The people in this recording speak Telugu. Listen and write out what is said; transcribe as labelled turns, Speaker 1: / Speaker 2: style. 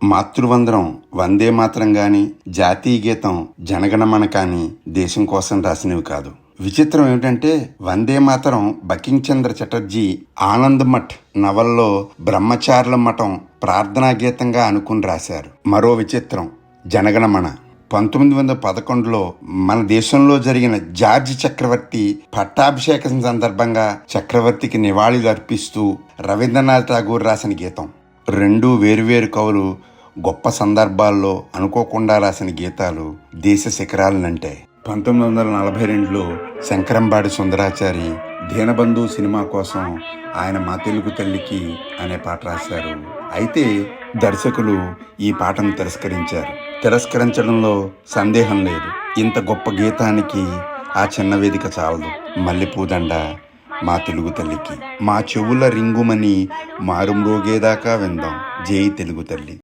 Speaker 1: మాతృవందనం వందే మాతరం గాని, జాతీయ గీతం జనగణమన కానీ దేశం కోసం రాసినవి కాదు. విచిత్రం ఏమిటంటే వందే మాతరం బంకిం చంద్ర చటర్జీ ఆనంద్ మఠ్ నవల్లో బ్రహ్మచారుల మఠం ప్రార్థనా గీతంగా అనుకుని రాశారు. మరో విచిత్రం జనగణమన 1911లో మన దేశంలో జరిగిన జార్జ్ చక్రవర్తి పట్టాభిషేకం సందర్భంగా చక్రవర్తికి నివాళులు అర్పిస్తూ రవీంద్రనాథ్ ఠాగూర్ రాసిన గీతం. రెండు వేరువేరు కవులు గొప్ప సందర్భాల్లో అనుకోకుండా రాసిన గీతాలు దేశ శిఖరాలనంటాయి. 1942లో శంకరంబాడి సుందరాచారి దీనబంధు సినిమా కోసం ఆయన మా తెలుగు తల్లికి అనే పాట రాశారు. అయితే దర్శకులు ఈ పాటను తిరస్కరించడంలో సందేహం లేదు. ఇంత గొప్ప గీతానికి ఆ చిన్న వేదిక చాలదు. మల్లెపూదండ మా తెలుగు తల్లికి, మా చెవుల రింగుమని మారుమ్రోగేదాకా విందాం జై తెలుగు తల్లి.